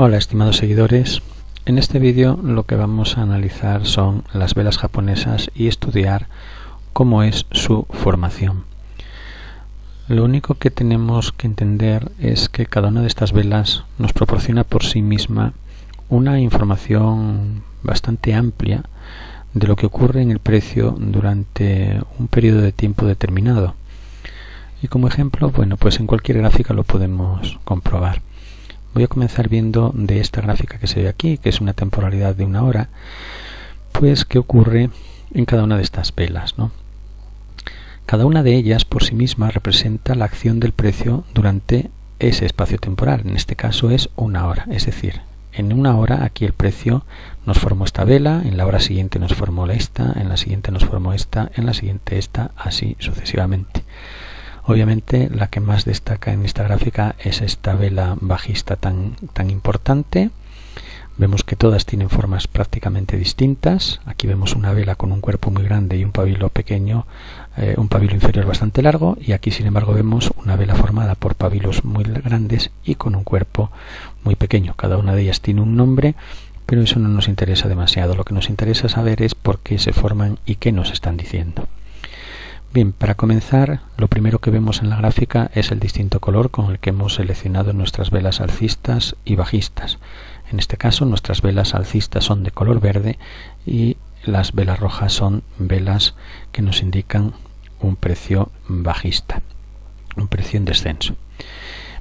Hola estimados seguidores, en este vídeo lo que vamos a analizar son las velas japonesas y estudiar cómo es su formación. Lo único que tenemos que entender es que cada una de estas velas nos proporciona por sí misma una información bastante amplia de lo que ocurre en el precio durante un periodo de tiempo determinado. Y como ejemplo, bueno, pues en cualquier gráfica lo podemos comprobar. Voy a comenzar viendo de esta gráfica que se ve aquí, que es una temporalidad de 1 hora, pues qué ocurre en cada una de estas velas, ¿no? Cada una de ellas por sí misma representa la acción del precio durante ese espacio temporal. En este caso es 1 hora, es decir, en 1 hora aquí el precio nos formó esta vela, en la hora siguiente nos formó esta, en la siguiente nos formó esta, en la siguiente esta, así sucesivamente. Obviamente la que más destaca en esta gráfica es esta vela bajista tan importante. Vemos que todas tienen formas prácticamente distintas. Aquí vemos una vela con un cuerpo muy grande y un pabilo pequeño, un pabilo inferior bastante largo, y aquí sin embargo vemos una vela formada por pabilos muy grandes y con un cuerpo muy pequeño. Cada una de ellas tiene un nombre, pero eso no nos interesa demasiado. Lo que nos interesa saber es por qué se forman y qué nos están diciendo. Bien, para comenzar, lo primero que vemos en la gráfica es el distinto color con el que hemos seleccionado nuestras velas alcistas y bajistas. En este caso, nuestras velas alcistas son de color verde y las velas rojas son velas que nos indican un precio bajista, un precio en descenso.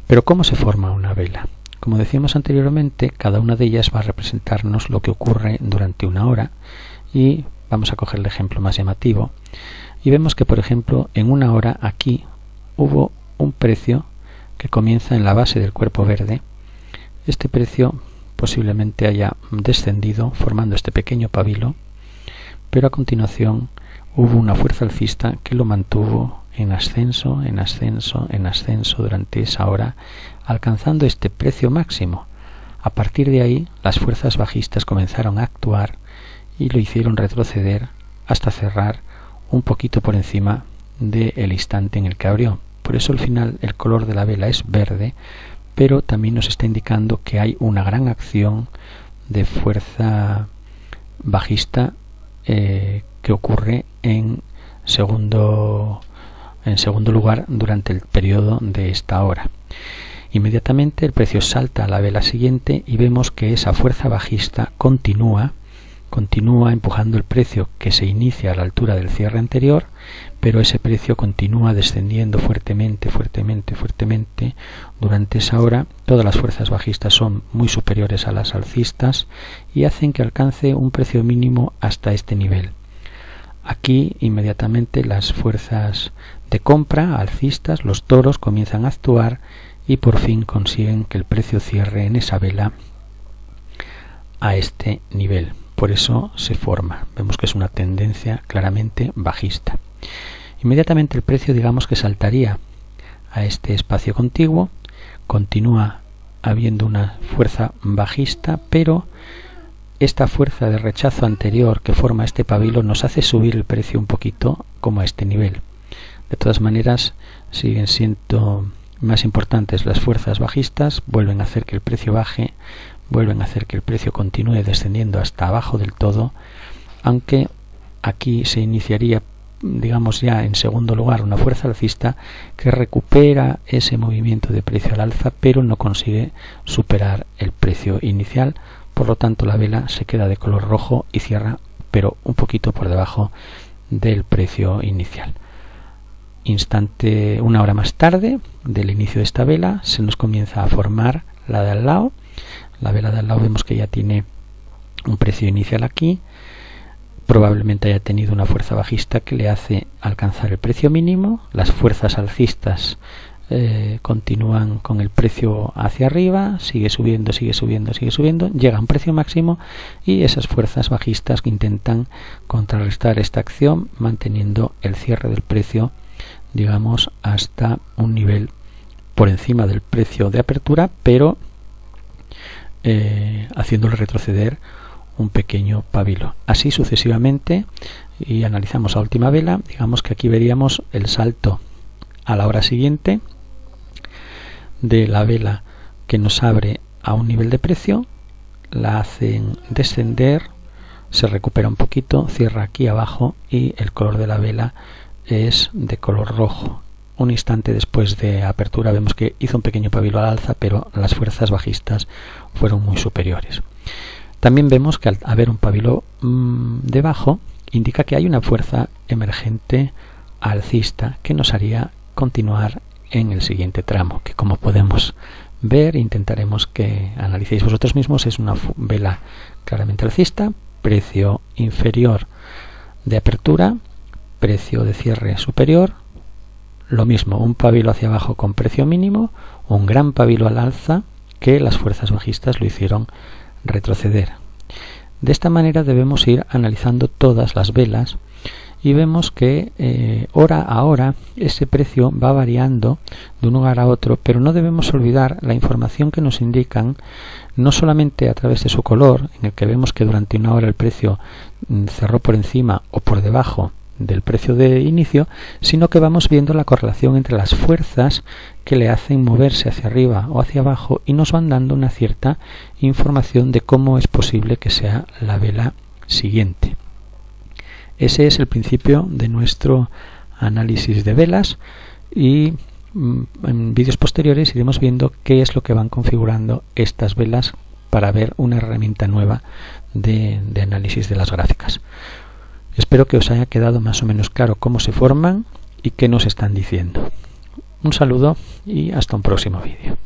Pero ¿cómo se forma una vela? Como decíamos anteriormente, cada una de ellas va a representarnos lo que ocurre durante 1 hora, y vamos a coger el ejemplo más llamativo. Y vemos que, por ejemplo, en 1 hora aquí hubo un precio que comienza en la base del cuerpo verde. Este precio posiblemente haya descendido formando este pequeño pabilo, pero a continuación hubo una fuerza alcista que lo mantuvo en ascenso, en ascenso, en ascenso durante esa hora, alcanzando este precio máximo. A partir de ahí, las fuerzas bajistas comenzaron a actuar y lo hicieron retroceder hasta cerrar un poquito por encima del instante en el que abrió. Por eso al final el color de la vela es verde, pero también nos está indicando que hay una gran acción de fuerza bajista que ocurre en segundo lugar durante el periodo de esta hora. Inmediatamente el precio salta a la vela siguiente y vemos que esa fuerza bajista continúa empujando el precio, que se inicia a la altura del cierre anterior, pero ese precio continúa descendiendo fuertemente durante esa hora. Todas las fuerzas bajistas son muy superiores a las alcistas y hacen que alcance un precio mínimo hasta este nivel. Aquí inmediatamente las fuerzas de compra alcistas, los toros, comienzan a actuar y por fin consiguen que el precio cierre en esa vela a este nivel. Por eso se forma. Vemos que es una tendencia claramente bajista. Inmediatamente el precio, digamos que saltaría a este espacio contiguo. Continúa habiendo una fuerza bajista, pero esta fuerza de rechazo anterior que forma este pabilo nos hace subir el precio un poquito como a este nivel. De todas maneras, siguen siendo más importantes las fuerzas bajistas, vuelven a hacer que el precio baje, vuelven a hacer que el precio continúe descendiendo hasta abajo del todo, aunque aquí se iniciaría, digamos, ya en segundo lugar una fuerza alcista que recupera ese movimiento de precio al alza, pero no consigue superar el precio inicial. Por lo tanto, la vela se queda de color rojo y cierra, pero un poquito por debajo del precio inicial. 1 hora más tarde del inicio de esta vela se nos comienza a formar la de al lado. La vela de al lado vemos que ya tiene un precio inicial aquí, probablemente haya tenido una fuerza bajista que le hace alcanzar el precio mínimo. Las fuerzas alcistas continúan con el precio hacia arriba, sigue subiendo, llega a un precio máximo y esas fuerzas bajistas que intentan contrarrestar esta acción manteniendo el cierre del precio, digamos, hasta un nivel por encima del precio de apertura, pero haciéndole retroceder un pequeño pabilo. Así sucesivamente, y analizamos la última vela, digamos que aquí veríamos el salto a la hora siguiente de la vela que nos abre a un nivel de precio, la hacen descender, se recupera un poquito, cierra aquí abajo y el color de la vela es de color rojo. Un instante después de apertura vemos que hizo un pequeño pabilo al alza, pero las fuerzas bajistas fueron muy superiores. También vemos que al haber un pabilo debajo, indica que hay una fuerza emergente alcista que nos haría continuar en el siguiente tramo, que como podemos ver, intentaremos que analicéis vosotros mismos, es una vela claramente alcista, precio inferior de apertura, precio de cierre superior, lo mismo, un pabilo hacia abajo con precio mínimo, un gran pabilo al alza que las fuerzas bajistas lo hicieron retroceder. De esta manera debemos ir analizando todas las velas y vemos que hora a hora ese precio va variando de un lugar a otro, pero no debemos olvidar la información que nos indican, no solamente a través de su color, en el que vemos que durante una hora el precio cerró por encima o por debajo del precio de inicio, sino que vamos viendo la correlación entre las fuerzas que le hacen moverse hacia arriba o hacia abajo y nos van dando una cierta información de cómo es posible que sea la vela siguiente. Ese es el principio de nuestro análisis de velas y en vídeos posteriores iremos viendo qué es lo que van configurando estas velas para ver una herramienta nueva de análisis de las gráficas. Espero que os haya quedado más o menos claro cómo se forman y qué nos están diciendo. Un saludo y hasta un próximo vídeo.